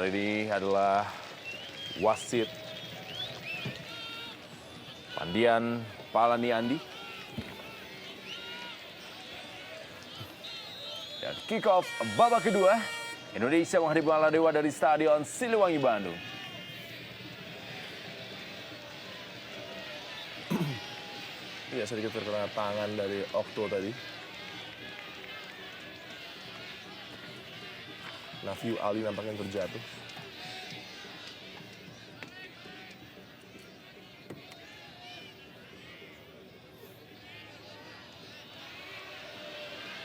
Kali ini adalah wasit Pandian Palani Andi. Dan kick off babak kedua. Indonesia menghadapi Maladewa dari Stadion Siliwangi, Bandung. Ya, sedikit terkena tangan dari Okto tadi. Nafiu Ali nampaknya terjatuh.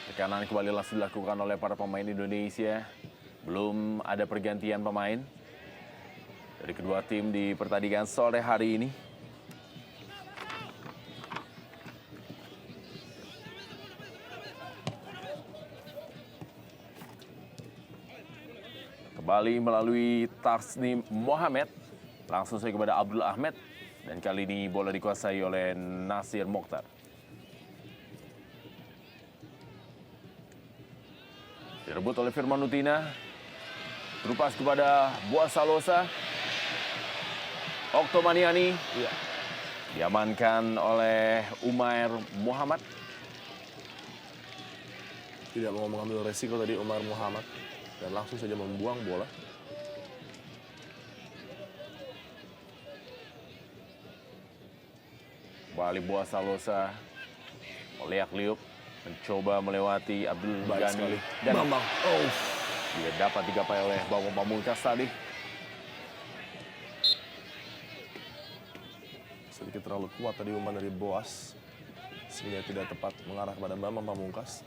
Tekanan kembali langsung dilakukan oleh para pemain Indonesia. Belum ada pergantian pemain dari kedua tim di pertandingan sore hari ini. Kembali melalui Tasnim Mohamed, langsung saja kepada Abdul Ahmed, dan kali ini bola dikuasai oleh Nasir Mokhtar. Direbut oleh Firman Utina, terupas kepada Boas Salosa. Okto Maniani diamankan oleh Umair Muhammad. Tidak mau mengambil resiko tadi Umair Muhammad dan langsung saja membuang bola. Kembali Boas Salosa, Oleak Liuk mencoba melewati Abdul Ghani dan Bambang. dia dapat digapai oleh Bambang Pamungkas tadi. Sedikit terlalu kuat tadi umpan dari Boas, sehingga tidak tepat mengarah kepada Bambang Pamungkas.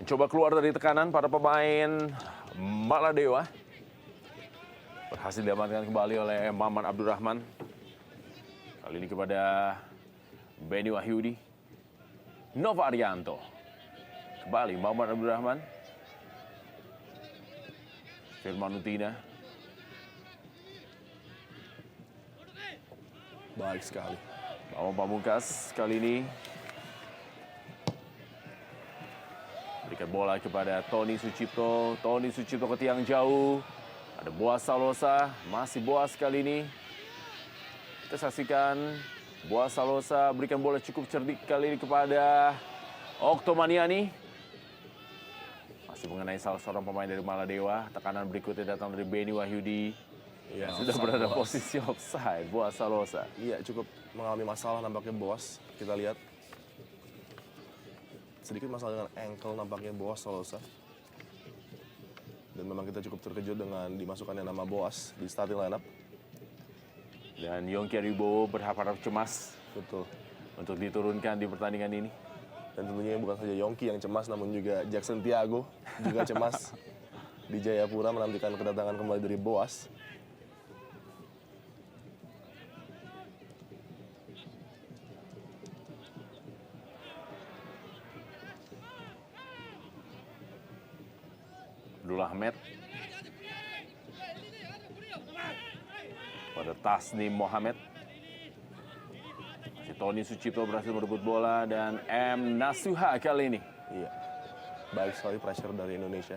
Mencoba keluar dari tekanan para pemain Maladewa. Berhasil diamankan kembali oleh Maman Abdurrahman. Kali ini kepada Benny Wahyudi. Nova Arianto. Kembali Maman Abdurrahman. Firman Utina. Baik sekali. Bambang Pamungkas kali ini berikan bola kepada Tony Sucipto. Tony Sucipto ke tiang jauh. Ada Boas Salosa. Masih Boas kali ini. Kita saksikan Boas Salosa berikan bola cukup cerdik kali ini kepada Okto Maniani. Masih mengenai salah seorang pemain dari Maladewa. Tekanan berikutnya datang dari Benny Wahyudi. Ya, Sudah berada posisi offside Boas Salosa. Iya, cukup mengalami masalah nampaknya Boas. Kita lihat. Sedikit masalah dengan ankle nampaknya Boas Salosa. Dan memang kita cukup terkejut dengan dimasukkannya nama Boas di starting lineup. Dan Yongki Aribowo berharap cemas Betul. untuk diturunkan di pertandingan ini. Dan tentunya bukan saja Yongki yang cemas, namun juga Jackson Tiago juga cemas di Jayapura menantikan kedatangan kembali dari Boas. Abdul Ahmed pada Tasnim Mohamed. Masih Tony Sucipto berhasil merebut bola dan M. Nasuha kali ini. Iya, baik sekali pressure dari Indonesia.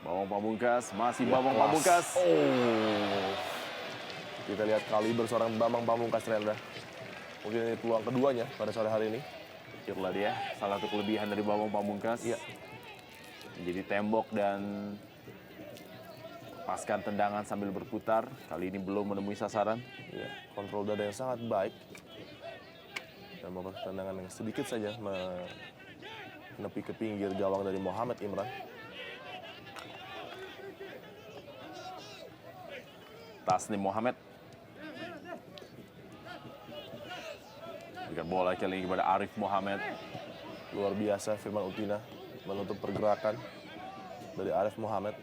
Bambang Pamungkas, masih Bambang Pamungkas. Kita lihat kaliber seorang Bambang Pamungkas, Rendra. Mungkin ini peluang keduanya pada sore hari ini. Itulah dia, salah satu kelebihan dari Bambang Pamungkas. Iya. Menjadi tembok dan lepaskan tendangan sambil berputar. Kali ini belum menemui sasaran. Iya, kontrol dada yang sangat baik. Dan membuat tendangan yang sedikit saja menepi ke pinggir gawang dari Muhammad Imran. Tasnim Mohamed. Berikan bola kali ini kepada Arif Mohamed. Luar biasa Firman Utina menutup pergerakan dari Arif Mohamed.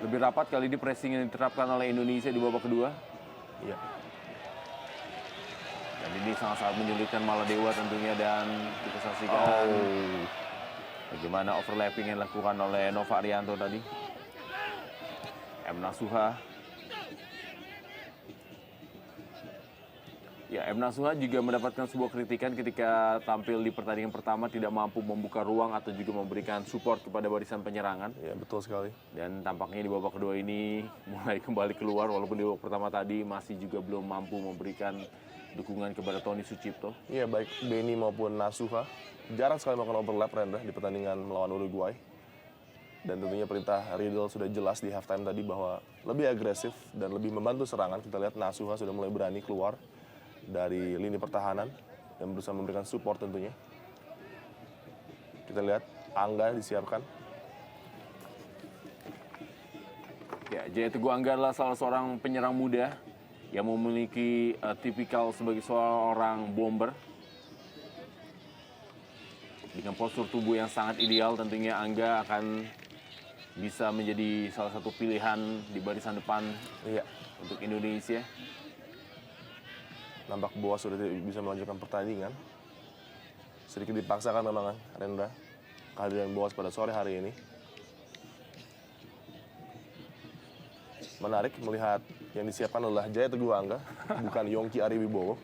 Lebih rapat kali ini pressing yang diterapkan oleh Indonesia di babak kedua. Iya. Dan ini sangat-sangat menyulitkan Maladewa tentunya, dan kita saksikan bagaimana overlapping yang dilakukan oleh Nova Arianto tadi. M. Nasuha. Ya, M. Nasuha juga mendapatkan sebuah kritikan ketika tampil di pertandingan pertama tidak mampu membuka ruang atau juga memberikan support kepada barisan penyerangan. Ya, betul sekali. Dan tampaknya di babak kedua ini mulai kembali keluar, walaupun di babak pertama tadi masih juga belum mampu memberikan dukungan kepada Tony Sucipto. Iya, baik Beni maupun Nasuha jarang sekali melakukan overlap, Rendra, di pertandingan melawan Uruguay. Dan tentunya perintah Riedel sudah jelas di halftime tadi bahwa lebih agresif dan lebih membantu serangan. Kita lihat Nasuha sudah mulai berani keluar dari lini pertahanan dan berusaha memberikan support tentunya. Kita lihat Angga disiapkan. Ya, Jaya Teguh Angga adalah salah seorang penyerang muda yang memiliki tipikal sebagai seorang bomber. Dengan postur tubuh yang sangat ideal, tentunya Angga akan bisa menjadi salah satu pilihan di barisan depan untuk Indonesia. Nampak Boas sudah tidak bisa melanjutkan pertandingan. Sedikit dipaksakan memang, Rendra, kehadiran Boas pada sore hari ini. Menarik melihat yang disiapkan adalah Jaya Teguh Angga, bukan Yongki Ariwibowo.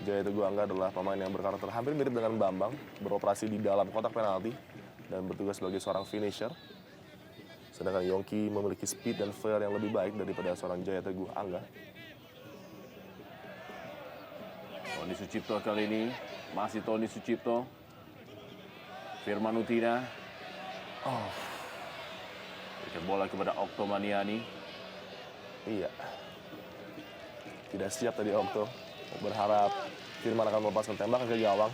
Jaya Teguh Angga adalah pemain yang berkarakter hampir mirip dengan Bambang, beroperasi di dalam kotak penalti dan bertugas sebagai seorang finisher. Sedangkan Yongki memiliki speed dan flair yang lebih baik daripada seorang Jaya Teguh Angga. Tony Sucipto kali ini, masih Tony Sucipto. Firman Utina. Berikan bola kepada Okto Maniani. Iya. Tidak siap tadi Okto. Berharap Firman akan melepaskan tembakan ke gawang.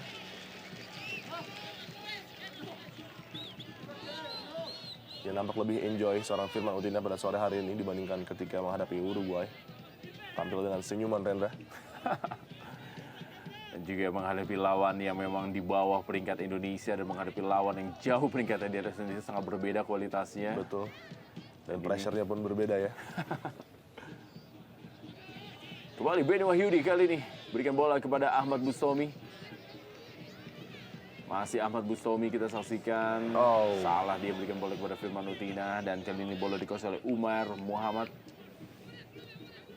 Dia nampak lebih enjoy seorang Firman Utina pada sore hari ini dibandingkan ketika menghadapi Uruguay. Tampil dengan senyuman, Rendra. Dan juga menghadapi lawan yang memang di bawah peringkat Indonesia dan menghadapi lawan yang jauh peringkatnya di atas Indonesia, sangat berbeda kualitasnya. Betul. Dan pressure-nya pun berbeda ya. Kembali Beni Wahyudi kali ini. Berikan bola kepada Ahmad Bustomi. Masih Ahmad Bustomi kita saksikan. Salah, dia berikan bola kepada Firman Utina. Dan kali ini bola dikuasai oleh Umar Muhammad.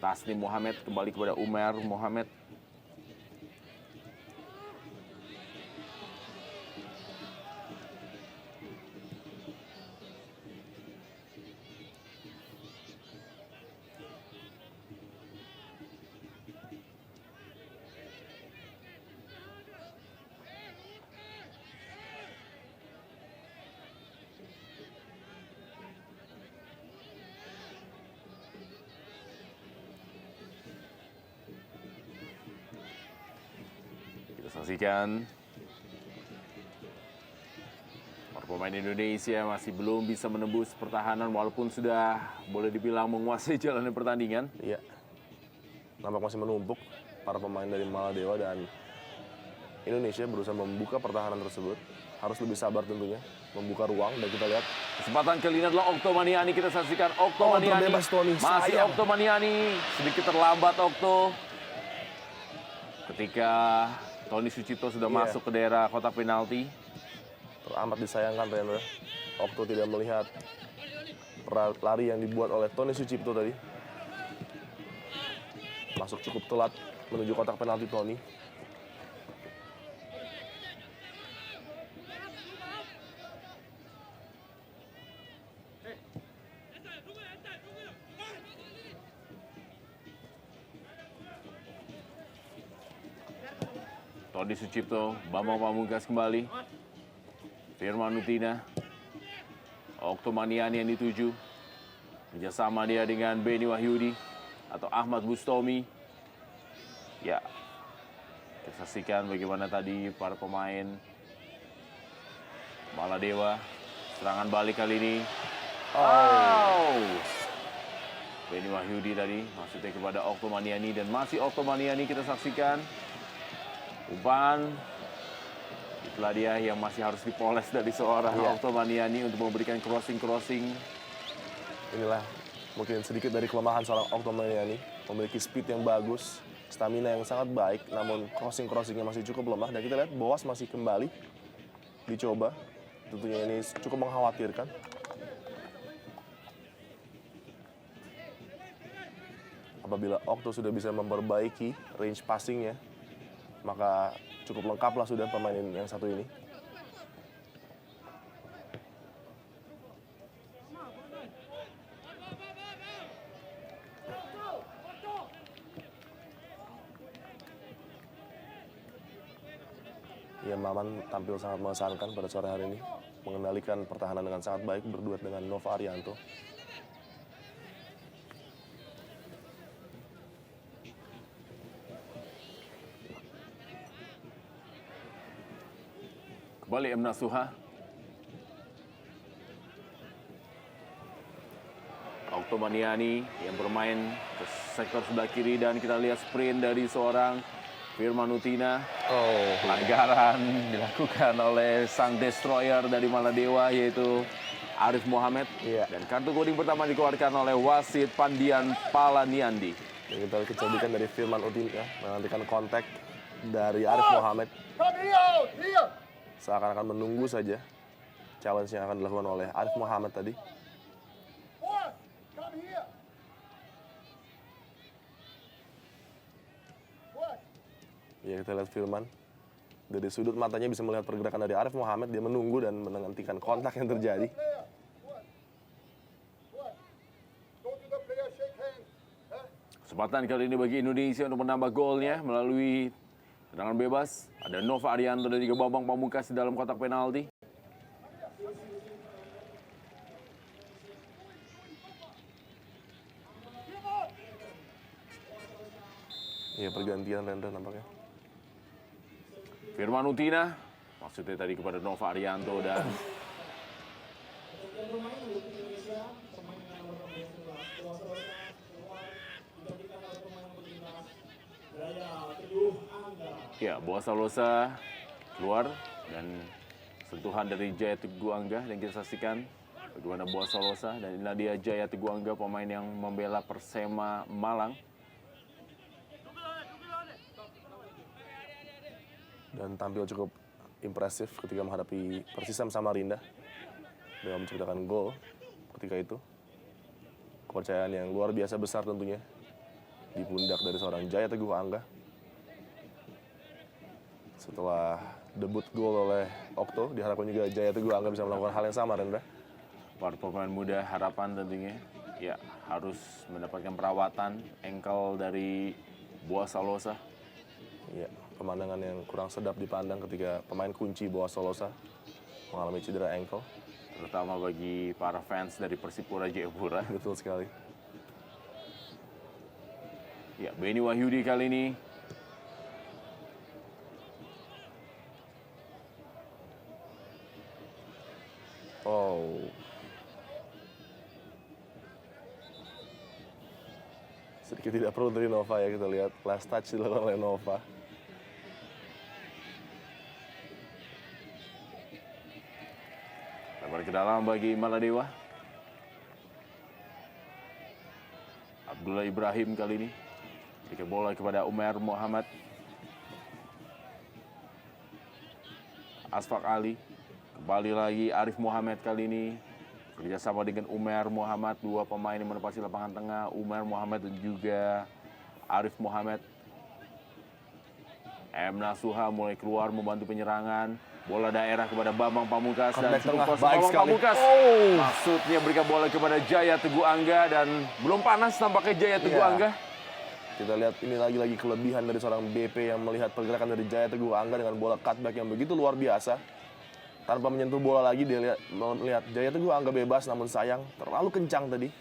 Tasnim Muhammad kembali kepada Umar Muhammad. Saksikan para pemain Indonesia masih belum bisa menembus pertahanan walaupun sudah boleh dibilang menguasai jalannya pertandingan. Iya. Nampak masih menumpuk para pemain dari Maladewa dan Indonesia berusaha membuka pertahanan tersebut. Harus lebih sabar tentunya, membuka ruang, dan kita lihat kesempatan kali ini adalah Okto Maniani. Kita saksikan Okto Maniani. Terbebas, Tony. Masih Sayang. Okto Maniani, sedikit terlambat Okto. Ketika Tony Sucipto sudah masuk ke daerah kotak penalti. Teramat disayangkan, Rendra. Okto tidak melihat lari yang dibuat oleh Tony Sucipto tadi. Masuk cukup telat menuju kotak penalti Tony. Tony Sucipto, Bambang Pamungkas kembali. Firman Utina. Okto Maniani yang dituju. Kerjasama dia dengan Beni Wahyudi atau Ahmad Bustomi. Ya, kita saksikan bagaimana tadi para pemain Maladewa. Serangan balik kali ini. Beni Wahyudi tadi maksudnya kepada Okto Maniani, dan masih Okto Maniani kita saksikan. Umpan, itulah dia yang masih harus dipoles dari seorang Okto Maniani untuk memberikan crossing. Inilah mungkin sedikit dari kelemahan seorang Okto Maniani. Memiliki speed yang bagus, stamina yang sangat baik, namun crossing-crossingnya masih cukup lemah. Dan kita lihat Boas masih kembali dicoba. Tentunya ini cukup mengkhawatirkan. Apabila Okto sudah bisa memperbaiki range passingnya, maka cukup lengkaplah sudah pemain yang satu ini. Ya, Maman tampil sangat mengesankan pada sore hari ini, mengendalikan pertahanan dengan sangat baik berduet dengan Nova Arianto. Kembali M. Nasuha. Okto Maniani yang bermain ke sektor sebelah kiri dan kita lihat sprint dari seorang Firman Utina. Pelanggaran dilakukan oleh sang destroyer dari Maladewa yaitu Arif Mohamed. Dan kartu kuning pertama dikeluarkan oleh wasit Pandian Palaniandi. Dan kita lihat kecerdikan dari Firman Utina menantikan kontak dari Arif Mohamed. Seakan-akan menunggu saja challenge yang akan dilakukan oleh Arif Mohamed tadi. Ya, kita lihat Firman. Dari sudut matanya bisa melihat pergerakan dari Arif Mohamed. Dia menunggu dan menantikan kontak yang terjadi. Kesempatan kali ini bagi Indonesia untuk menambah golnya melalui tendangan bebas. Ada Nova Arianto dan juga Bambang Pamungkas di dalam kotak penalti. Ya, pergantian Rendra nampaknya. Firman Utina, maksudnya tadi kepada Nova Arianto dan ya, Boas Salosa keluar dan sentuhan dari Jaya Teguh Angga dan kita saksikan bagaimana Boas Salosa dan inilah dia Jaya Teguh Angga, pemain yang membela Persema Malang. Dan tampil cukup impresif ketika menghadapi Persisam Samarinda dengan menciptakan gol ketika itu. Kepercayaan yang luar biasa besar tentunya di pundak dari seorang Jaya Teguh Angga. Setelah debut gol oleh Okto, diharapkan juga Jaya Teguh Angga bisa melakukan hal yang sama, Rendra. Para pemain muda harapan tentunya ya harus mendapatkan perawatan ankle dari Boas Salosa. Ya, pemandangan yang kurang sedap dipandang ketika pemain kunci Boas Salosa mengalami cedera ankle. Terutama bagi para fans dari Persipura Jayapura. Betul sekali. Ya, Beni Wahyudi kali ini sedikit tidak perlu dari Nova ya, kita lihat last touch dilakukan oleh Nova. lebar ke dalam bagi Maladewa. Abdullah Ibrahim kali ini berikan bola kepada Umar Muhammad. Asfak Ali, kembali lagi Arif Mohamed kali ini kerjasama dengan Umar Muhammad, dua pemain yang menepati lapangan tengah, Umar Muhammad dan juga Arif Mohamed. M. Nasuha mulai keluar membantu penyerangan, bola daerah kepada Bambang Pamungkas dan Comeback tengah, cukup baik Bambang sekali. Pamungkas. Maksudnya berikan bola kepada Jaya Teguh Angga dan belum panas tampaknya Jaya Teguh Iya. Angga. Kita lihat ini lagi-lagi kelebihan dari seorang BP yang melihat pergerakan dari Jaya Teguh Angga dengan bola cutback yang begitu luar biasa. Tanpa menyentuh bola lagi, dia melihat Jaya Teguh Angga bebas, namun sayang terlalu kencang tadi.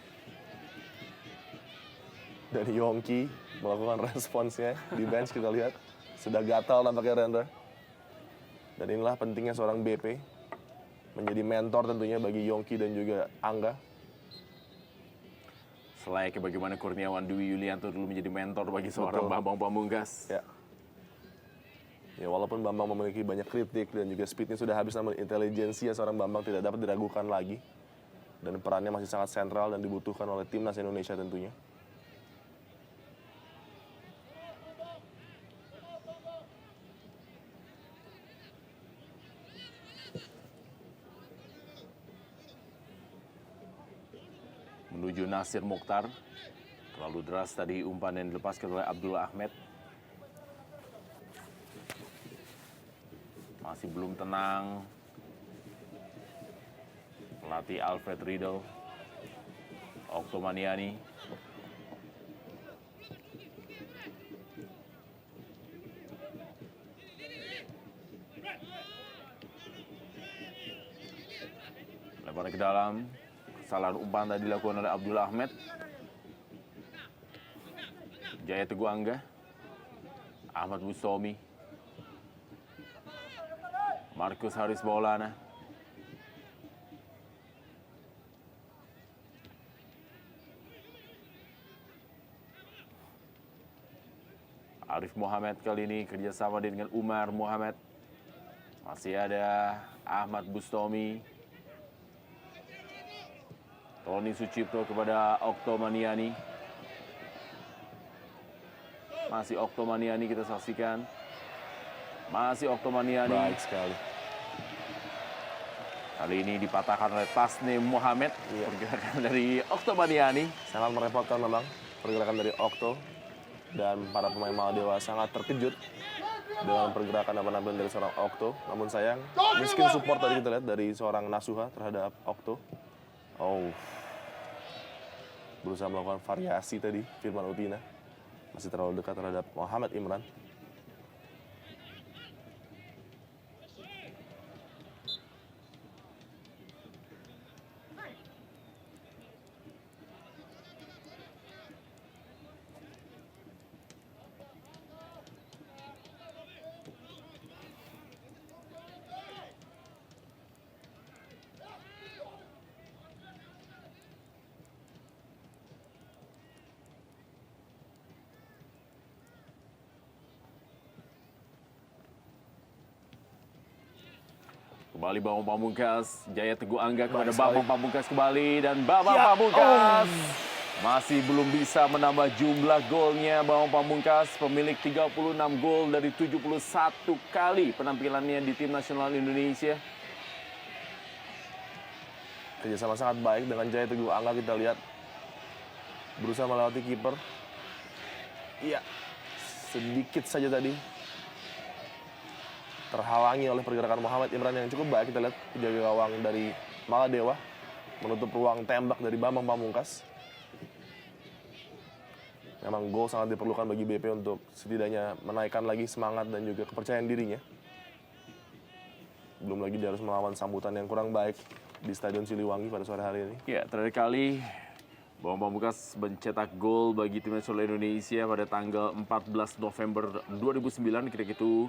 Dan Yongki melakukan responsnya di bench, kita lihat sudah gatal nampaknya Rendra. Dan inilah pentingnya seorang BP menjadi mentor tentunya bagi Yongki dan juga Angga. Selayaknya bagaimana Kurniawan Dwi Yulianto dulu menjadi mentor bagi seorang Betul. Bambang Pamungkas. Ya, walaupun Bambang memiliki banyak kritik dan juga speednya sudah habis, namun intelijensia seorang Bambang tidak dapat diragukan lagi. Dan perannya masih sangat sentral dan dibutuhkan oleh timnas Indonesia tentunya. menuju Nasir Mukhtar. Terlalu deras tadi umpan yang dilepaskan oleh Abdullah Ahmed. Masih belum tenang pelatih Alfred Riedel. Oktomaniani. Lebar ke dalam. Kesalahan umpan tadi dilakukan oleh Abdullah Ahmed. Jaya Teguh Angga. Ahmad Bustomi. Markus Haris Maulana. Arif Muhammad kali ini kerjasama dengan Umar Muhammad. Masih ada Ahmad Bustomi. Tony Sucipto kepada Oktomaniani. Masih Oktomaniani kita saksikan. Masih Oktomaniani. Baik sekali. Kali ini dipatahkan oleh Tasnim Muhammad. Pergerakan dari Oktomaniani. Sangat merepotkan memang pergerakan dari Okto. Dan para pemain Maladewa sangat terkejut dengan pergerakan dan penampilan dari seorang Okto. Namun sayang, miskin support tadi kita lihat dari seorang Nasuha terhadap Okto. Oh, berusaha melakukan variasi tadi Firman Utina. Masih terlalu dekat terhadap Muhammad Imran. Kembali Bambang Pamungkas, Jaya Teguh Angga kepada Bambang Pamungkas kembali, dan Bambang Pamungkas masih belum bisa menambah jumlah golnya. Bambang Pamungkas pemilik 36 gol dari 71 kali penampilannya di tim nasional Indonesia. Kerjasama sangat baik dengan Jaya Teguh Angga, kita lihat berusaha melewati kiper. Iya, sedikit saja tadi terhalangi oleh pergerakan Muhammad Imran yang cukup baik. Kita lihat penjaga gawang dari Maladewa menutup ruang tembak dari Bambang Pamungkas. Memang gol sangat diperlukan bagi BP untuk setidaknya menaikkan lagi semangat dan juga kepercayaan dirinya. Belum lagi dia harus melawan sambutan yang kurang baik di Stadion Siliwangi pada sore hari ini. Ya, terakhir kali Bambang Pamungkas mencetak gol bagi tim nasional Indonesia pada tanggal 14 November 2009 ketika itu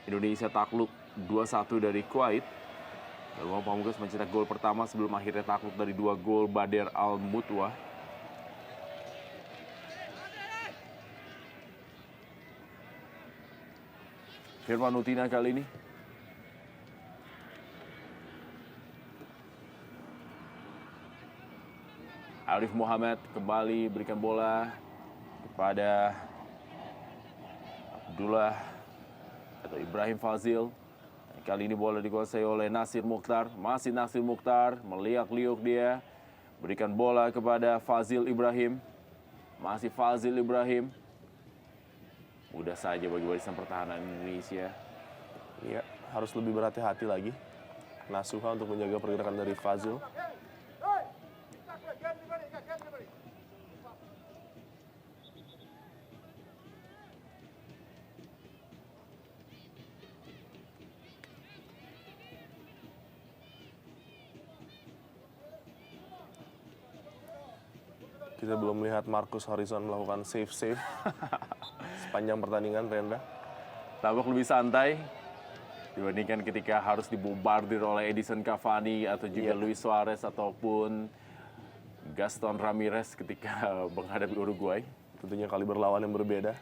Indonesia takluk 2-1 dari Kuwait. Bambang Pamungkas mencetak gol pertama sebelum akhirnya takluk dari 2 gol Bader Al-Mutwa. Firman Utina kali ini. Arif Muhammad kembali berikan bola kepada Abdullah atau Ibrahim Fazil. Kali ini bola dikuasai oleh Nasir Mukhtar. Masih Nasir Mukhtar, meliak-liuk dia. Berikan bola kepada Fazil Ibrahim. Masih Fazil Ibrahim. Mudah saja bagi barisan pertahanan Indonesia. Iya, harus lebih berhati-hati lagi Nasuha untuk menjaga pergerakan dari Fazil. Kita belum melihat Marcus Horizon melakukan save sepanjang pertandingan, Rendra. Tampak lebih santai dibandingkan ketika harus dibombardir oleh Edison Cavani atau juga Luis Suarez ataupun Gaston Ramirez ketika menghadapi Uruguay. Tentunya kaliber lawan yang berbeda.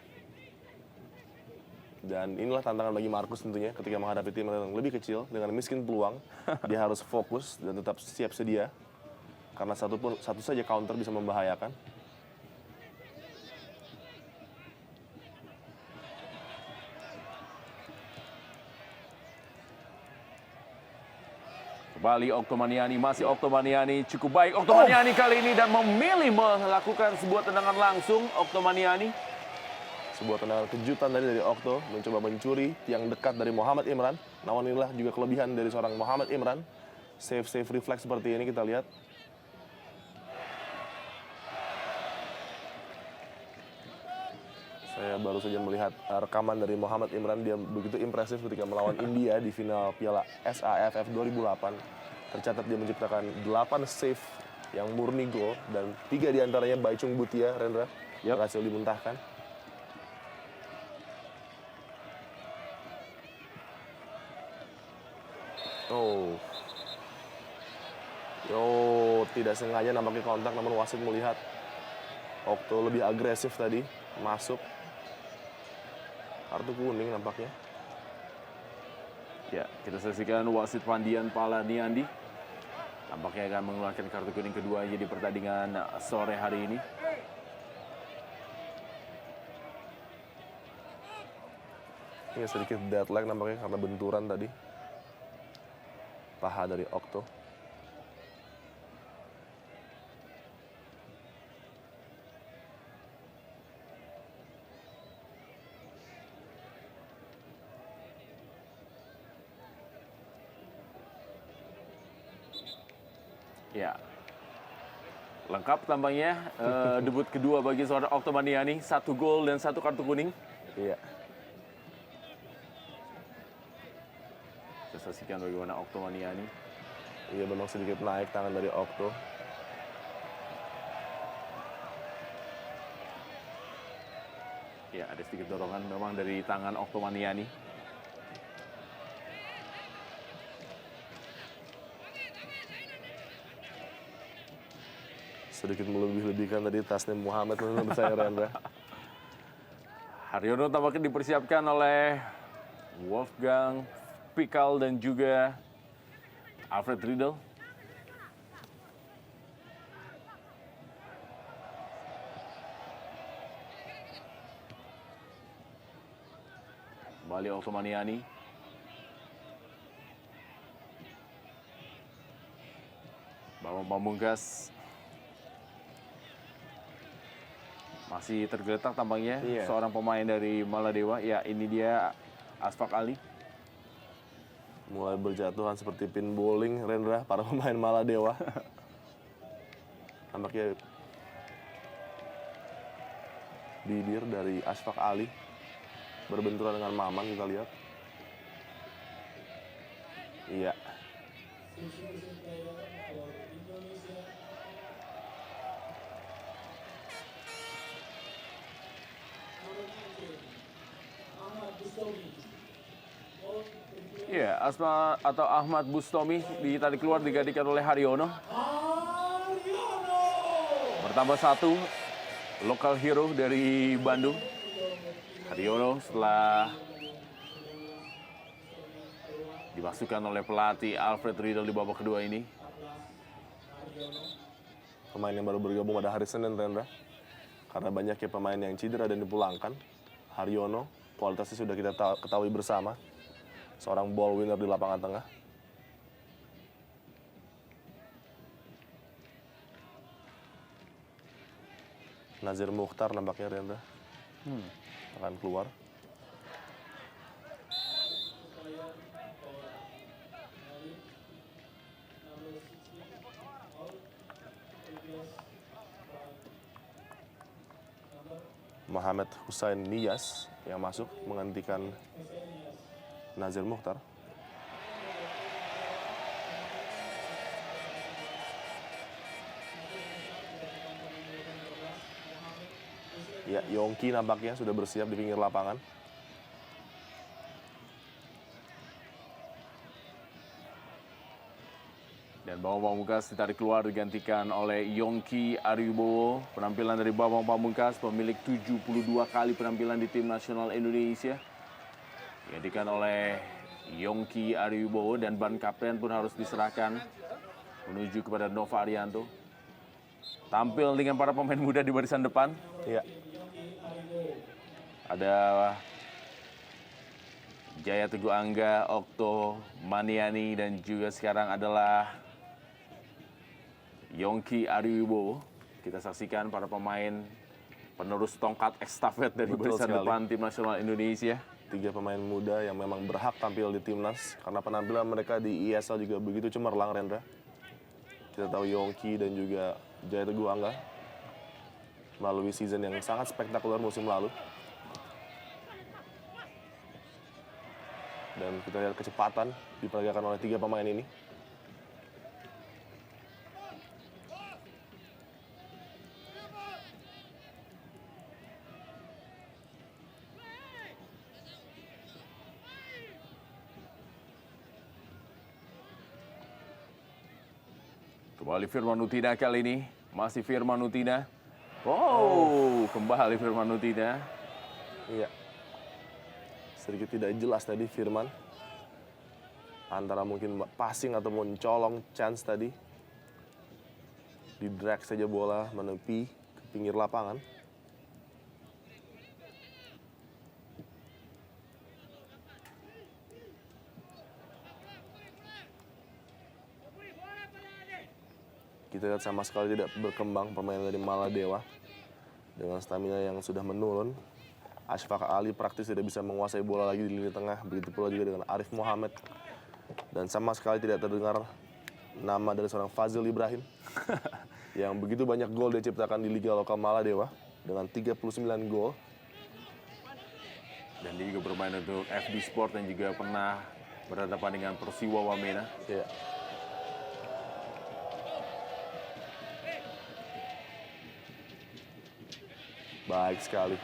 Dan inilah tantangan bagi Marcus tentunya ketika menghadapi tim yang lebih kecil dengan miskin peluang. Dia harus fokus dan tetap siap sedia. Karena satu saja counter bisa membahayakan. Kembali Oktomaniani, masih Oktomaniani, cukup baik Oktomaniani kali ini dan memilih melakukan sebuah tendangan langsung Oktomaniani. Sebuah tendangan kejutan tadi dari Okto, mencoba mencuri tiang dekat dari Muhammad Imran. Namun inilah juga kelebihan dari seorang Muhammad Imran. Save refleks seperti ini kita lihat. Saya baru saja melihat rekaman dari Muhammad Imran. Dia begitu impresif ketika melawan India di final Piala SAFF 2008. Tercatat dia menciptakan 8 save yang murni gol dan 3 diantaranya Baichung Bhutia, Rendra, berhasil dimuntahkan. Tidak sengaja nampaknya kontak, namun wasit melihat Okto lebih agresif tadi, masuk. Kartu kuning nampaknya. Ya, kita saksikan wasit Pandian Palaniandi. Nampaknya akan mengeluarkan kartu kuning kedua di pertandingan sore hari ini. Ini sedikit deadlock nampaknya karena benturan tadi. Paha dari Okto. Ya, lengkap tampaknya debut kedua bagi seorang Oktomaniani, 1 gol dan 1 kartu kuning. Iya. Kita saksikan bagaimana Oktomaniani. Iya, memang sedikit naik tangan dari Okto. Ya, ada sedikit dorongan memang dari tangan Oktomaniani. Sedikit melebih-lebihkan tadi Tasnim Muhammad menurut saya, Rendra. Haryono tampaknya dipersiapkan oleh Wolfgang Pikal dan juga Alfred Riedel. Kembali Oktomaniani. Bambang Pamungkas masih tergeletak tampaknya, seorang pemain dari Maladewa. Ya, ini dia Asfak Ali. Mulai berjatuhan seperti pin bowling, Rendra, para pemain Maladewa. Nampaknya bibir dari Asfak Ali berbenturan dengan Maman, kita lihat. Iya. Ya, Asma atau Ahmad Bustomi ditarik keluar, digantikan oleh Haryono. Bertambah 1, lokal hero dari Bandung. Haryono setelah dimasukkan oleh pelatih Alfred Riedel di babak kedua ini. Pemain yang baru bergabung pada hari Senin, Rendra. Karena banyaknya pemain yang cedera dan dipulangkan. Haryono, kualitasnya sudah kita ketahui bersama. Seorang ball winner di lapangan tengah. Nazir Mukhtar nampaknya, Rendra, akan keluar. Muhammad Hussein Niyas yang masuk menggantikan Nazir Mukhtar. Ya, Yongki nampaknya sudah bersiap di pinggir lapangan. Dan Bambang Pamungkas ditarik keluar, digantikan oleh Yongki Ariwibowo. Penampilan dari Bambang Pamungkas, pemilik 72 kali penampilan di tim nasional Indonesia. Digantikan oleh Yongki Ariwibowo dan ban kapten pun harus diserahkan menuju kepada Nova Arianto. Tampil dengan para pemain muda di barisan depan. Iya. Ada Jaya Teguh Angga, Okto Maniani, dan juga sekarang adalah Yongki Ariwibowo. Kita saksikan para pemain penerus tongkat estafet dari Betul barisan sekali. depan tim nasional Indonesia. 3 pemain muda yang memang berhak tampil di timnas karena penampilan mereka di ESL juga begitu cemerlang, Rendra. Kita tahu Yongki dan juga Jaya Teguh Angga melalui season yang sangat spektakuler musim lalu. Dan kita lihat kecepatan diperagakan oleh 3 pemain ini. Kembali Firman Utina kali ini. Masih Firman Utina. Wow, kembali Firman Utina. Iya. Sedikit tidak jelas tadi Firman. Antara mungkin passing ataupun colong chance tadi. Di drag saja bola menepi ke pinggir lapangan. Kita lihat sama sekali tidak berkembang permainan dari Maladewa. Dengan stamina yang sudah menurun. Ashfaq Ali praktis tidak bisa menguasai bola lagi di lini tengah. Begitu pula juga dengan Arif Muhammad. Dan sama sekali tidak terdengar nama dari seorang Fazil Ibrahim. Yang begitu banyak gol dia ciptakan di Liga Lokal Maladewa. Dengan 39 gol. Dan dia juga bermain untuk FD Sport dan juga pernah berhadapan dengan Persiwa Wamena. Ya. Baik sekali.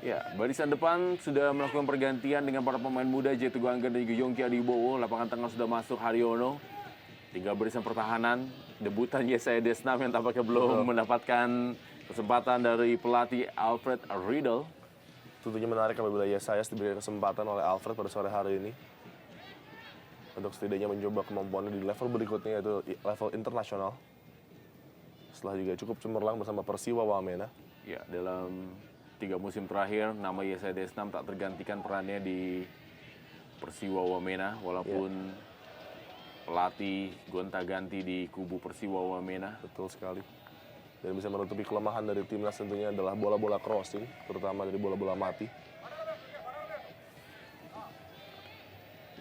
Ya, barisan depan sudah melakukan pergantian dengan para pemain muda Jaya Teguh Angga dan juga Yongki Ariwibowo. Lapangan tengah sudah masuk Haryono. Tinggal barisan pertahanan, debutan Yesaya Desnam yang tampaknya belum mendapatkan kesempatan dari pelatih Alfred Riedel. Tentunya menarik apabila Yesaya diberikan kesempatan oleh Alfred pada sore hari ini. Untuk setidaknya mencoba kemampuannya di level berikutnya yaitu level internasional. Setelah juga cukup cemerlang bersama Persiwa Wamena. Ya, dalam 3 musim terakhir nama Yesaya Desnam tak tergantikan perannya di Persiwa Wamena walaupun pelatih gonta-ganti di kubu Persiwa Wamena. Betul sekali. Dan bisa menutupi kelemahan dari timnas tentunya adalah bola-bola crossing, terutama dari bola-bola mati.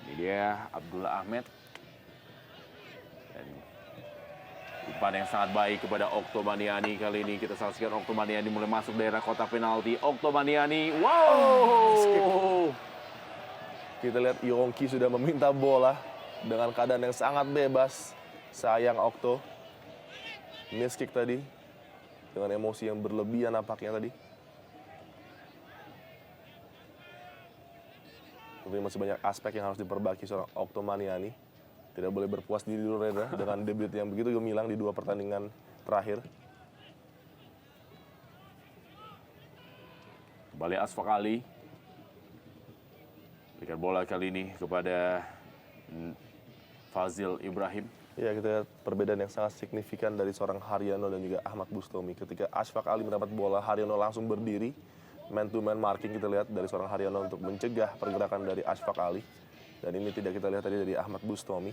Ini dia Abdullah Ahmed. Dan umpan yang sangat baik kepada Okto Maniani kali ini. Kita saksikan Okto Maniani mulai masuk daerah kotak penalti. Okto Maniani, wow! Kita lihat Yongki sudah meminta bola dengan keadaan yang sangat bebas. Sayang Okto. Miss kick tadi. Dengan emosi yang berlebihan nampaknya tadi. Tentunya masih banyak aspek yang harus diperbaiki seorang Okto Maniani. Tidak boleh berpuas diri dulu, Reda, dengan debut yang begitu gemilang di 2 pertandingan terakhir. Kembali Ashfaq Ali. Berikan bola kali ini kepada Fazil Ibrahim. Ya, kita lihat perbedaan yang sangat signifikan dari seorang Haryono dan juga Ahmad Bustomi. Ketika Ashfaq Ali mendapat bola, Haryono langsung berdiri. Man-to-man marking kita lihat dari seorang Haryono untuk mencegah pergerakan dari Ashfaq Ali. Dan ini tidak kita lihat tadi dari Ahmad Bustomi.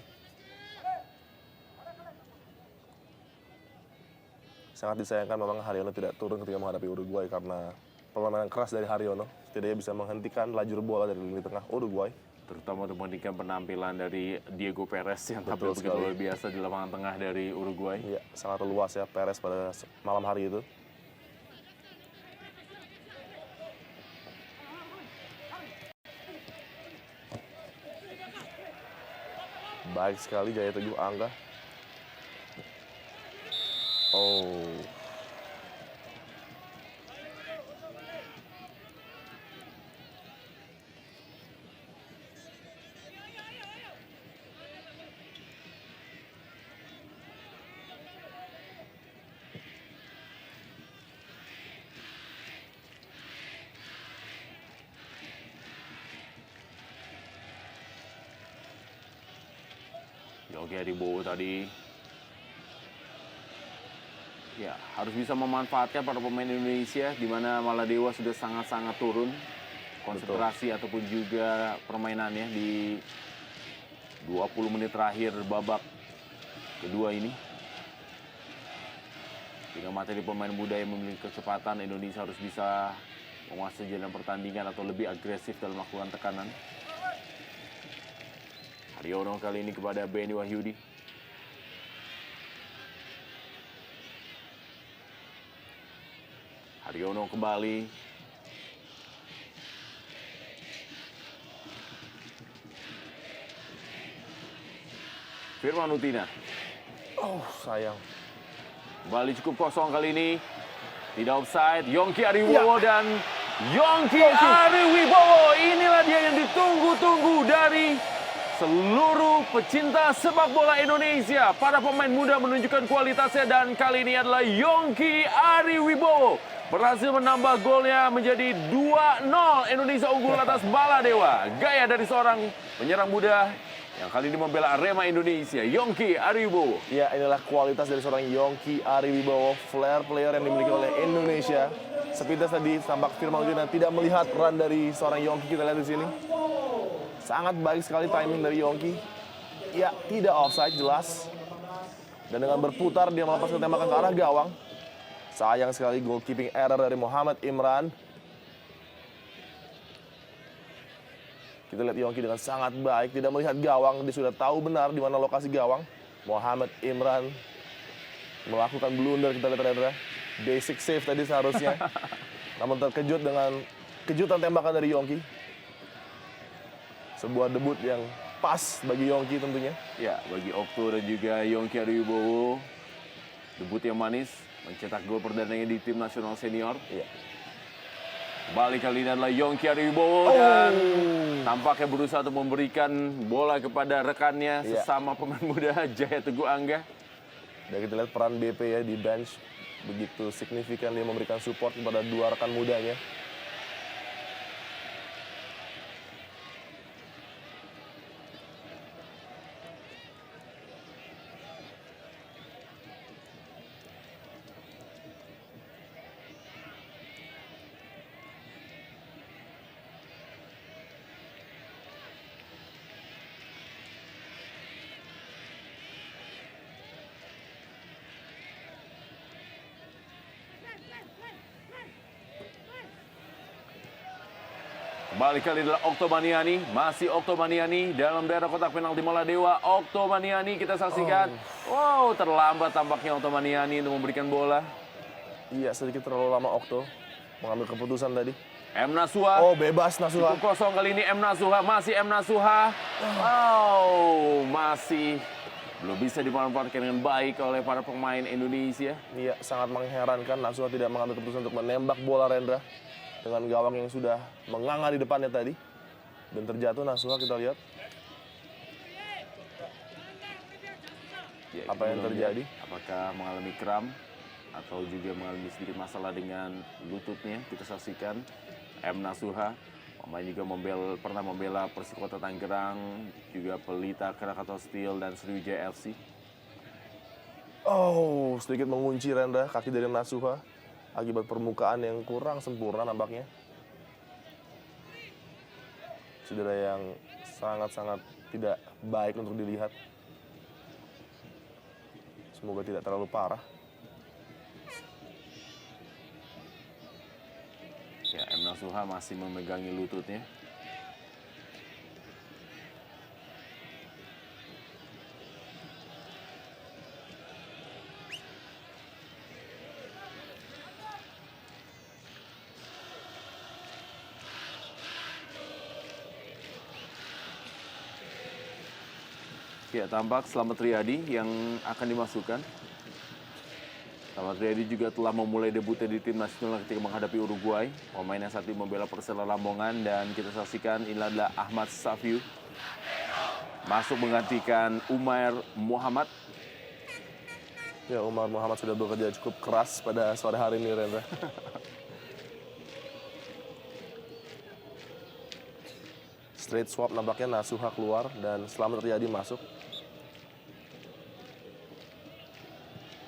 Sangat disayangkan memang Haryono tidak turun ketika menghadapi Uruguay karena permainan keras dari Haryono setidaknya bisa menghentikan lajur bola dari lini tengah Uruguay. Terutama untuk membandingkan penampilan dari Diego Perez yang tampil Betul begitu sekali. luar biasa di lapangan tengah dari Uruguay. Iya, sangat luas ya Perez pada malam hari itu. Baik sekali Jaya Teguh Angga. Oh. Yongki Ariwibowo tadi ya harus bisa memanfaatkan para pemain Indonesia di mana Maladewa sudah sangat-sangat turun. konsentrasi ataupun juga permainannya di 20 menit terakhir babak kedua ini. Dengan materi pemain muda yang memiliki kecepatan, Indonesia harus bisa menguasai jalan pertandingan atau lebih agresif dalam melakukan tekanan. Haryono kali ini kepada Benny Wahyudi. Haryono kembali. Firman Utina. Oh, sayang. Kembali cukup kosong kali ini. Tidak offside. Yongki Ariwibowo dan Yongki Ariwibowo. Inilah dia yang ditunggu-tunggu dari seluruh pecinta sepak bola Indonesia. Para pemain muda menunjukkan kualitasnya dan kali ini adalah Yongki Ariwibowo. Berhasil menambah golnya menjadi 2-0. Indonesia unggul atas Baladewa. Gaya dari seorang penyerang muda yang kali ini membela Arema Indonesia, Yongki Ariwibowo. Ya, inilah kualitas dari seorang Yongki Ariwibowo, flair player yang dimiliki oleh Indonesia. Sepintas tadi tampak Firman Utina tidak melihat run dari seorang Yongki, kita lihat di sini. Sangat baik sekali timing dari Yongki. Ya, tidak offside jelas. Dan dengan berputar dia melepaskan tembakan ke arah gawang. Sayang sekali goalkeeping error dari Muhammad Imran. Kita lihat Yongki dengan sangat baik, tidak melihat gawang, dia sudah tahu benar di mana lokasi gawang. Muhammad Imran melakukan blunder, kita lihat ternyata basic save tadi seharusnya. Namun terkejut dengan kejutan tembakan dari Yongki. Sebuah debut yang pas bagi Yongki tentunya. Ya, bagi Okto dan juga Yongki Ariwibowo, debut yang manis, mencetak gol perdananya di tim nasional senior. Iya. Balik kali ini adalah Yongki Ariwibowo dan tampaknya berusaha untuk memberikan bola kepada rekannya sesama pemain muda Jaya Teguh Angga. Dan kita lihat peran BP ya di bench begitu signifikan, dia memberikan support kepada dua rekan mudanya. Kembali kali adalah Okto Maniani, masih Okto Maniani dalam daerah kotak penalti Maladewa. Okto Maniani kita saksikan. Wow, terlambat tampaknya Okto Maniani untuk memberikan bola. Iya, sedikit terlalu lama Okto mengambil keputusan tadi. M. Nasuha. Oh, bebas Nasuha. Cukup kosong kali ini M. Nasuha, masih M. Nasuha. Oh, masih belum bisa dimanfaatkan dengan baik oleh para pemain Indonesia. Iya, sangat mengherankan Nasuha tidak mengambil keputusan untuk menembak bola Rendra dengan gawang yang sudah menganga di depannya tadi. Dan terjatuh Nasuha, kita lihat. Ya, apa yang terjadi? Apakah mengalami kram atau juga mengalami sedikit masalah dengan lututnya? Kita saksikan M. Nasuha, pemain juga pernah membela Persikota Tangerang, juga Pelita Krakatau Steel dan Sriwijaya FC. Oh, sedikit mengunci Rendra kaki dari Nasuha akibat permukaan yang kurang sempurna nampaknya. Cedera yang sangat-sangat tidak baik untuk dilihat. Semoga tidak terlalu parah. Ya, M. Nasuha masih memegangi lututnya. Ya, tampak Slamet Riyadi yang akan dimasukkan. Slamet Riyadi juga telah memulai debutnya di tim nasional ketika menghadapi Uruguay. Pemain yang saat ini membela Persela Lamongan dan kita saksikan ini adalah Ahmad Safiu. Masuk menggantikan Umar Muhammad. Ya, Umar Muhammad sudah bekerja cukup keras pada sore hari ini, Rendra. Straight swap nampaknya Nasuha keluar dan Slamet Riyadi masuk.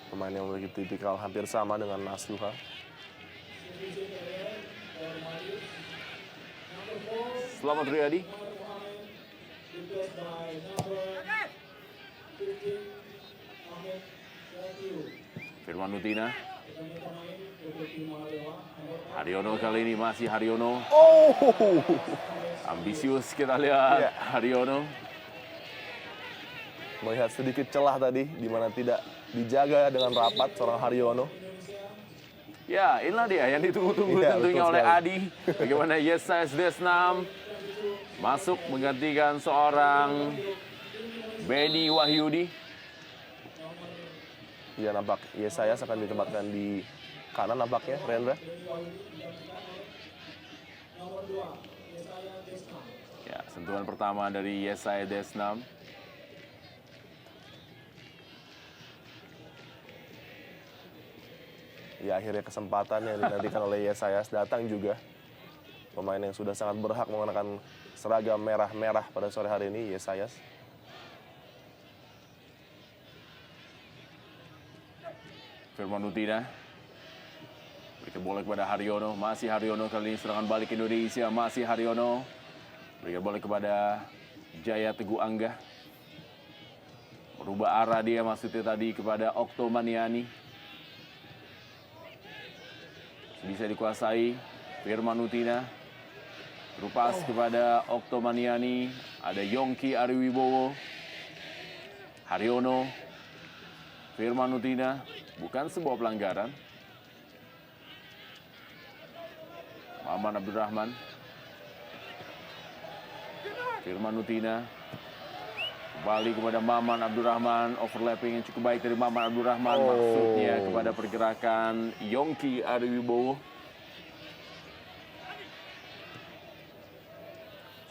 Pemain yang memiliki tipikal hampir sama dengan Nasuha. Selamat Riyadi. Firman Utina. Haryono kali ini masih Haryono. Oh, Ambisius kita lihat Iya. Haryono. melihat sedikit celah tadi di mana tidak dijaga dengan rapat seorang Haryono. Ya, inilah dia yang ditunggu-tunggu Iya, tentunya betul oleh sekali. Adi. Bagaimana Yesayas Desnam masuk menggantikan seorang Benny Wahyudi. Ya, nampak Yesayas akan ditempatkan di kanan nampaknya, Rendra. Ya, sentuhan pertama dari Yesayas Desnam. Ya, akhirnya kesempatan yang dinantikan oleh Yesayas datang juga. Pemain yang sudah sangat berhak mengenakan seragam merah-merah pada sore hari ini, Yesayas. Firman Utina. Berikan bola kepada Haryono. Masih Haryono kali ini serangan balik Indonesia. Masih Haryono. Berikan bola kepada Jaya Teguh Angga. Merubah arah dia maksudnya tadi kepada Okto Maniani. Bisa dikuasai Firman Utina. Terupas kepada Okto Maniani. Ada Yongki Ariwibowo. Haryono. Firman Utina. Bukan sebuah pelanggaran. Maman Abdurrahman. Firman Utina. Kembali kepada Maman Abdurrahman. Overlapping yang cukup baik dari Maman Abdurrahman. Maksudnya kepada pergerakan Yongki Ariwibowo.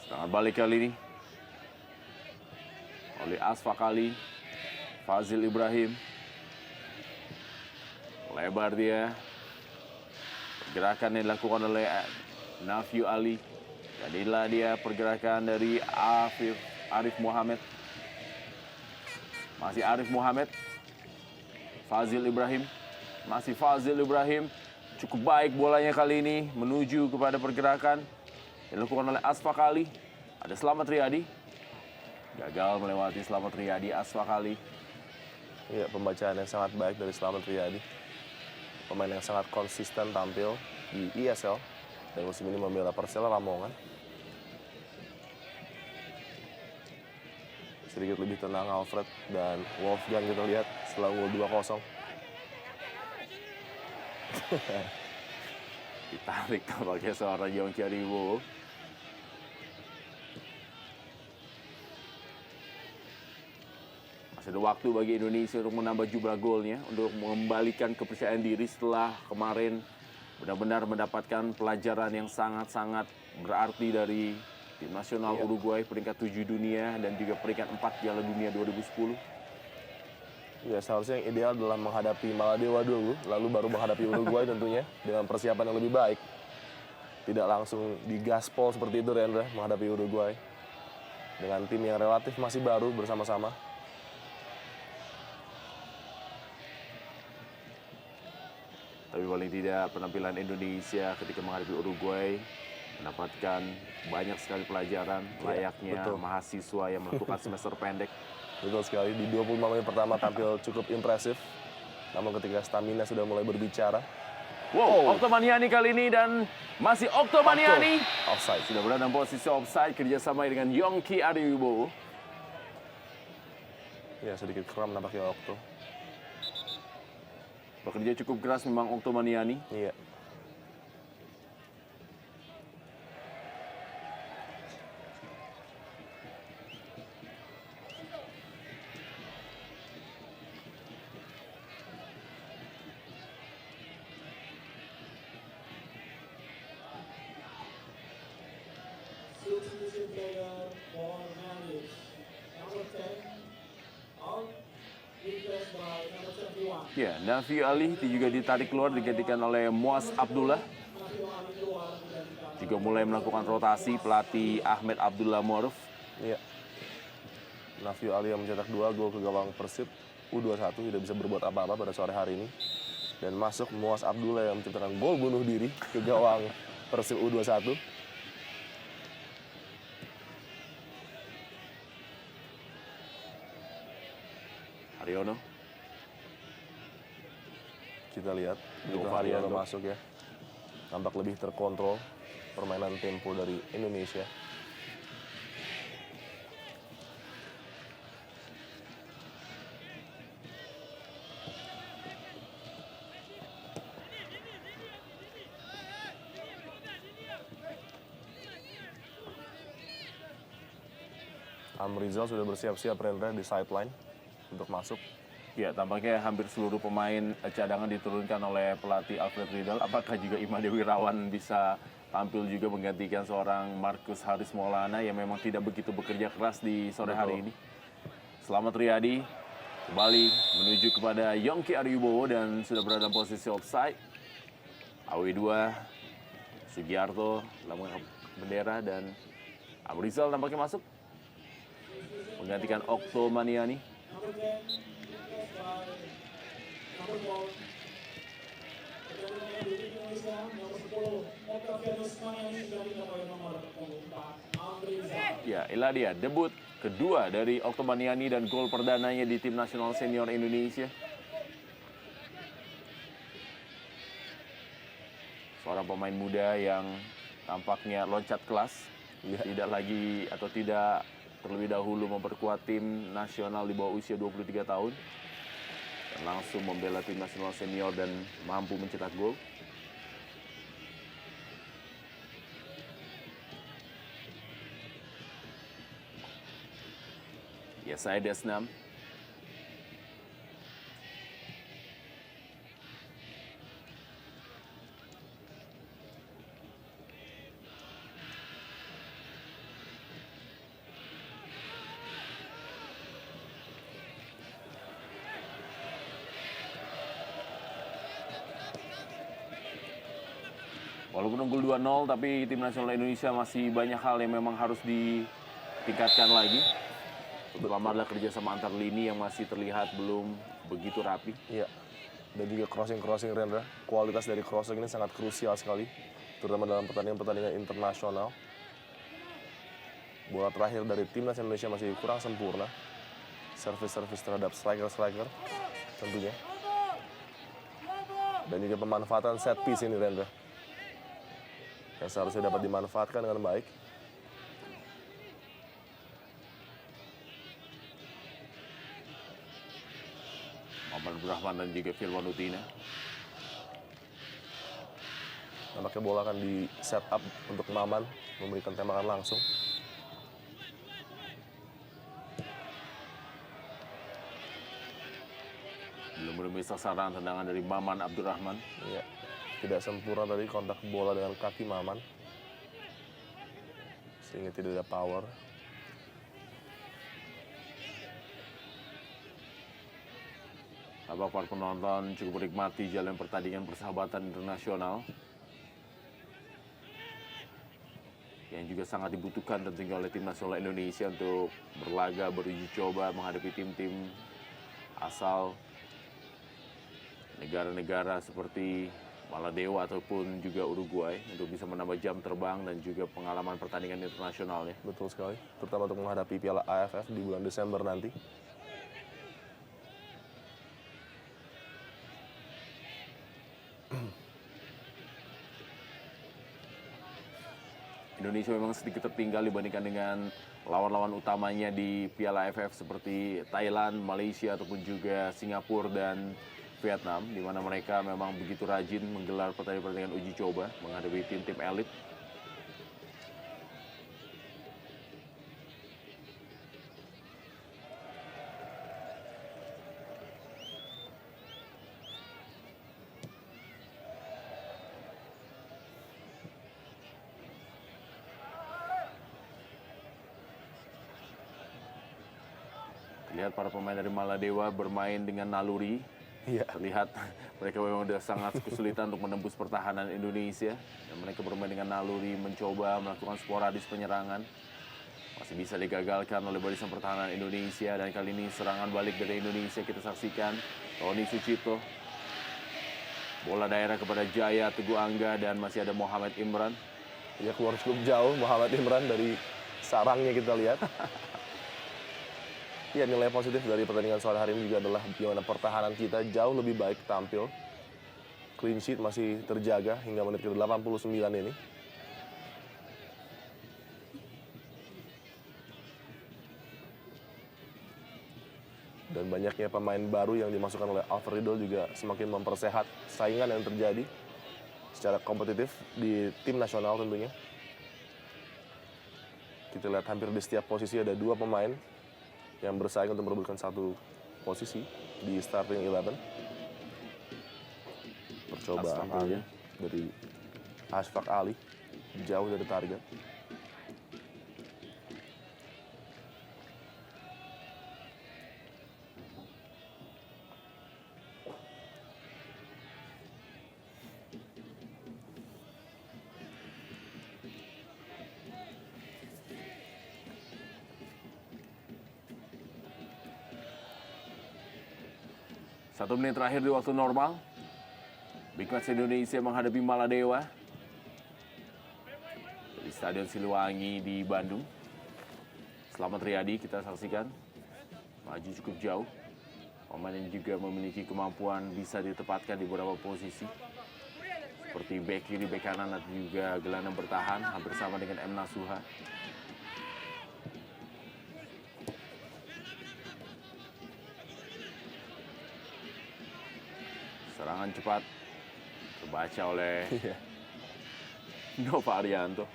Serangan balik kali ini oleh Asfaq Ali. Fazil Ibrahim. Lebar dia. Pergerakan yang dilakukan oleh Nafyu Ali. Dan inilah dia pergerakan dari Arif Muhammad. Masih Arif Muhammad. Fazil Ibrahim. Masih Fazil Ibrahim. Cukup baik bolanya kali ini menuju kepada pergerakan yang dilakukan oleh Asfaq Ali. Ada Slamet Riyadi. Gagal melewati Slamet Riyadi, Asfaq Ali. Ya, pembacaan yang sangat baik dari Slamet Riyadi. Pemain yang sangat konsisten tampil di ESL dan musim ini membela Persela Lamongan. Sedikit lebih tenang Alfred dan Wolfgang kita lihat setelah unggul 2-0. Ditarik tampaknya seorang Yongki Ariwibowo. Masih ada waktu bagi Indonesia untuk menambah jumlah golnya, untuk mengembalikan kepercayaan diri setelah kemarin benar-benar mendapatkan pelajaran yang sangat-sangat berarti dari tim nasional Uruguay peringkat 7 dunia dan juga peringkat 4 Piala Dunia 2010. Ya, seharusnya yang ideal adalah menghadapi Maladewa dulu, lalu baru menghadapi Uruguay tentunya dengan persiapan yang lebih baik. Tidak langsung digaspol seperti itu, Rendra, menghadapi Uruguay. Dengan tim yang relatif masih baru bersama-sama. Tapi paling tidak penampilan Indonesia ketika menghadapi Uruguay mendapatkan banyak sekali pelajaran layaknya betul. mahasiswa yang melakukan semester pendek. Betul sekali, di 25 menit pertama tampil cukup impresif. Namun ketika stamina sudah mulai berbicara, Wow, Okto Maniani kali ini dan masih Okto Maniani. offside. Sudah berada dalam posisi offside kerjasama dengan Yongki Ariwibowo. Ya, sedikit kram nampaknya Okto. Bekerja cukup keras memang Okto Maniani. Iya. Substitution player for Manius. Number 10, out. Replaced by number 21. Ya, Nafi Ali juga ditarik keluar digantikan oleh Muaz Abdullah. Juga mulai melakukan rotasi pelatih Ahmed Abdullah Muaruf. Iya. Nafyu Ali yang mencetak 2 gol ke gawang Persib U21 tidak bisa berbuat apa-apa pada sore hari ini. Dan masuk Muaz Abdullah yang menciptakan gol bunuh diri ke gawang Persib U21. Haryono. Kita lihat begitu Nova Haryono Arianto. masuk ya, nampak lebih terkontrol permainan tempo dari Indonesia. Amrizal sudah bersiap-siap Rendra di sideline untuk masuk. Ya, tampaknya hampir seluruh pemain cadangan diturunkan oleh pelatih Alfred Riedel. Apakah juga Ima Dewi Rawan bisa tampil juga menggantikan seorang Marcus Haris Maulana yang memang tidak begitu bekerja keras di sore hari ini. Selamat Riyadi kembali menuju kepada Yongki Ariwibowo dan sudah berada dalam posisi offside. AW2 Sugiarto dalam bendera dan Amrizal tampaknya masuk menggantikan Okto Maniani. Number 10, request by number 4. Kemudian dari Indonesia, nomor 10, Octavianus Maniani digantikan oleh nomor 4, Amrizal. Ya, inilah dia debut kedua dari Okto Maniani dan gol perdananya di tim nasional senior Indonesia. Seorang pemain muda yang tampaknya loncat kelas, tidak lagi atau tidak terlebih dahulu memperkuat tim nasional di bawah usia 23 tahun dan langsung membela tim nasional senior dan mampu mencetak gol. Ya, saya Desnam. Walaupun unggul 2-0, tapi tim nasional Indonesia masih banyak hal yang memang harus ditingkatkan lagi. Terutama adalah kerjasama antar lini yang masih terlihat belum begitu rapi. Iya. Dan juga crossing Rendra. Kualitas dari crossing ini sangat krusial sekali, terutama dalam pertandingan internasional. Bola terakhir dari timnas Indonesia masih kurang sempurna. Service terhadap striker tentunya. Dan juga pemanfaatan set piece ini Rendra, yang seharusnya dapat dimanfaatkan dengan baik. Maman Abdurrahman dan juga Firman Utina. Nampaknya bola akan di set up untuk Maman memberikan tembakan langsung. Belum bisa sasaran tendangan dari Maman Abdurrahman. Iya. Tidak sempurna tadi kontak bola dengan kaki Maman, sehingga tidak ada power. Tampak para penonton cukup menikmati jalan pertandingan persahabatan internasional yang juga sangat dibutuhkan tentunya oleh tim nasional Indonesia untuk berlaga, beruji coba menghadapi tim-tim asal negara-negara seperti Maladewa ataupun juga Uruguay untuk bisa menambah jam terbang dan juga pengalaman pertandingan internasionalnya. Betul sekali, terutama untuk menghadapi Piala AFF di bulan Desember nanti. Indonesia memang sedikit tertinggal dibandingkan dengan lawan-lawan utamanya di Piala AFF seperti Thailand, Malaysia ataupun juga Singapura dan Vietnam, di mana mereka memang begitu rajin menggelar pertandingan uji coba menghadapi tim-tim elit. Lihat para pemain dari Maladewa bermain dengan naluri. Iya. Terlihat mereka memang sudah sangat kesulitan untuk menembus pertahanan Indonesia. Dan mereka bermain dengan naluri, mencoba melakukan sporadis penyerangan. Masih bisa digagalkan oleh barisan pertahanan Indonesia. Dan kali ini serangan balik dari Indonesia kita saksikan. Tony Sucipto. Bola daerah kepada Jaya Teguh Angga dan masih ada Muhammad Imran. Ya, keluar cukup jauh Muhammad Imran dari sarangnya kita lihat. Ya, nilai positif dari pertandingan sore hari ini juga adalah bagaimana pertahanan kita jauh lebih baik tampil. Clean sheet masih terjaga hingga menit ke-89 ini. Dan banyaknya pemain baru yang dimasukkan oleh Alfred Riedel juga semakin mempersehat saingan yang terjadi secara kompetitif di tim nasional tentunya. Kita lihat hampir di setiap posisi ada 2 pemain yang bersaing untuk merebutkan satu posisi di starting 11. Percobaan Ali dari Ashfaq Ali jauh dari target. Satu menit terakhir di waktu normal. Big Match Indonesia menghadapi Maladewa di Stadion Siliwangi di Bandung. Selamat Riyadi kita saksikan. Maju cukup jauh. Pemain yang juga memiliki kemampuan bisa ditempatkan di beberapa posisi. Seperti bek kiri, bek kanan, atau juga gelandang bertahan. Hampir sama dengan M. Nasuha. Serangan cepat terbaca oleh Nova Arianto.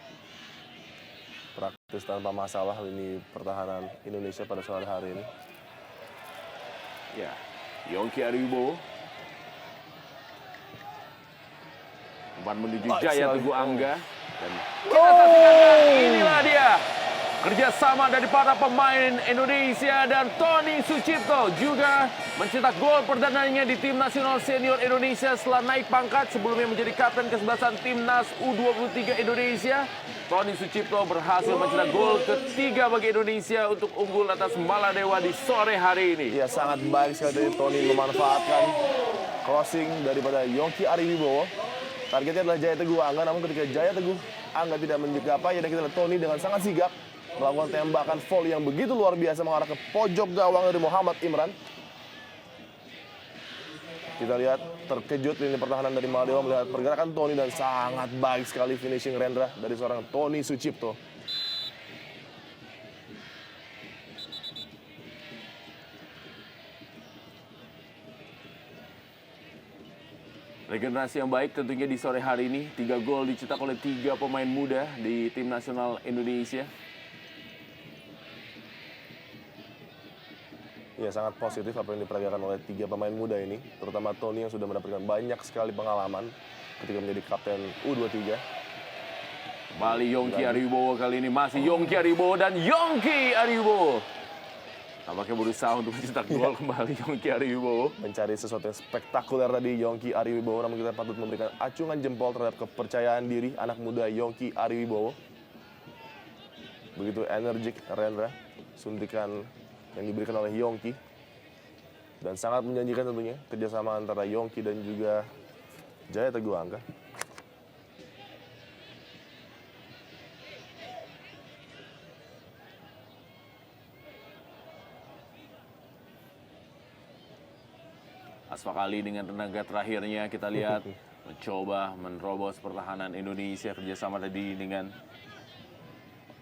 Praktis tanpa masalah lini pertahanan Indonesia pada sore hari ini. Ya, Yongki Ariwibowo. Umpan menuju Jaya Teguh Angga. Dan kita saksikan, inilah dia. Kerjasama dari para pemain Indonesia dan Tony Sucipto juga mencetak gol perdananya di tim nasional senior Indonesia setelah naik pangkat sebelumnya menjadi kapten kesebelasan timnas U23 Indonesia. Tony Sucipto berhasil mencetak gol ketiga bagi Indonesia untuk unggul atas Maladewa di sore hari ini. Ya, sangat baik sekali dari Tony memanfaatkan crossing daripada Yongki Ariwibowo. Targetnya adalah Jaya Teguh Angga, namun ketika Jaya Teguh Angga tidak mencapai, ya kita lihat Tony dengan sangat sigap melakukan tembakan volley yang begitu luar biasa mengarah ke pojok gawang dari Muhammad Imran. Kita lihat terkejut lini pertahanan dari Maladewa melihat pergerakan Tony dan sangat baik sekali finishing Rendra dari seorang Tony Sucipto. Regenerasi yang baik tentunya di sore hari ini. 3 gol dicetak oleh 3 pemain muda di tim nasional Indonesia. Ya, sangat positif apa yang diperagakan oleh 3 pemain muda ini, terutama Tony yang sudah mendapatkan banyak sekali pengalaman ketika menjadi kapten U23. Kembali Yongki Ariwibowo kali ini masih Yongki Ariwibowo dan Yongki Ariwibowo. Tampaknya berusaha untuk mencetak gol kembali Yongki Ariwibowo. Mencari sesuatu yang spektakuler tadi Yongki Ariwibowo, namun kita patut memberikan acungan jempol terhadap kepercayaan diri anak muda Yongki Ariwibowo. Begitu energik Rendra, suntikan yang diberikan oleh Yongki. Dan sangat menjanjikan tentunya kerjasama antara Yongki dan juga Jaya Teguh Angga. Ashfaq Ali dengan tenaga terakhirnya kita lihat mencoba menerobos pertahanan Indonesia, kerjasama tadi dengan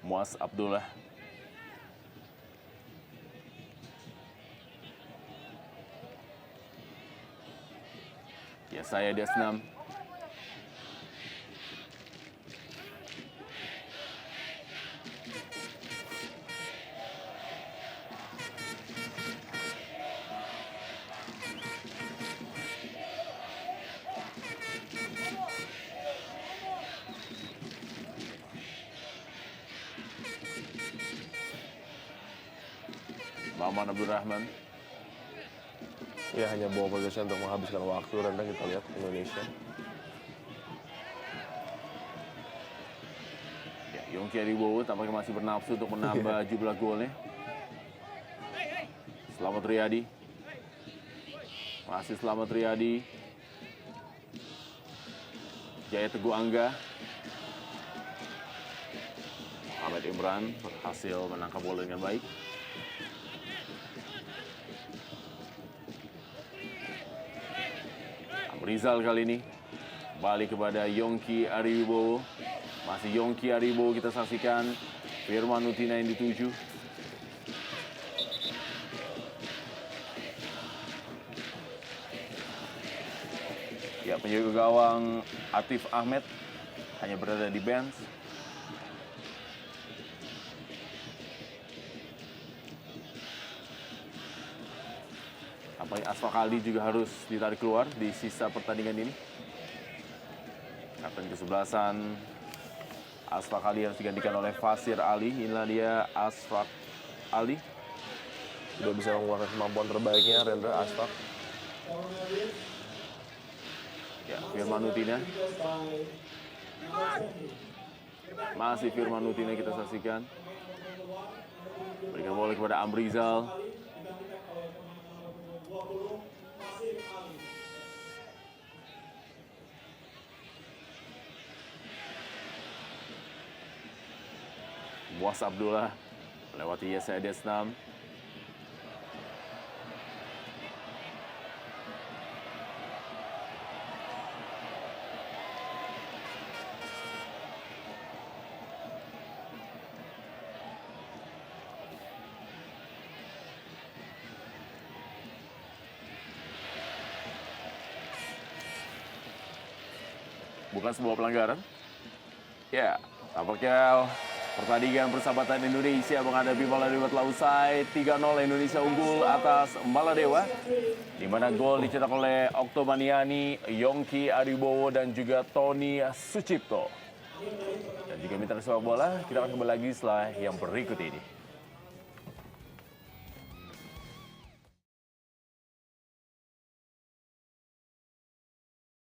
Muaz Abdullah. Ya, saya Desnam. Maman Abdurrahman. Ya, hanya bawa possession untuk menghabiskan waktu. Rendra kita lihat Indonesia. Ya, Yongki Ariwibowo tampaknya masih bernafsu untuk menambah jumlah golnya. Selamat Riyadi. Masih Selamat Riyadi. Jaya Teguh Angga. Muhammad Imran berhasil menangkap bola dengan baik. Amrizal kali ini. Balik kepada Yongki Ariwibowo. Masih Yongki Ariwibowo kita saksikan. Firman Utina yang dituju. Ya, penjaga gawang Atif Ahmed hanya berada di bench. Tampaknya Asfaq Ali juga harus ditarik keluar di sisa pertandingan ini. Kapten kesebelasan Asfaq Ali harus digantikan oleh Fasir Ali. Inilah dia Asfaq Ali. Sudah bisa mengeluarkan kemampuan terbaiknya Rendra Asfaq. Ya, Firman Utina. Masih Firman Utina kita saksikan. Berikan bola kepada Amrizal. Muas Abdullah melewati Yesaya Desnam. Bukan sebuah pelanggaran. Ya, tampaknya pertandingan persahabatan Indonesia menghadapi Maladewa telah usai. 3-0 Indonesia unggul atas Maladewa. Di mana gol dicetak oleh Oktomaniani, Yongki Ariwibowo dan juga Tony Sucipto. Dan juga mitra sepak bola, kita akan kembali lagi setelah yang berikut ini.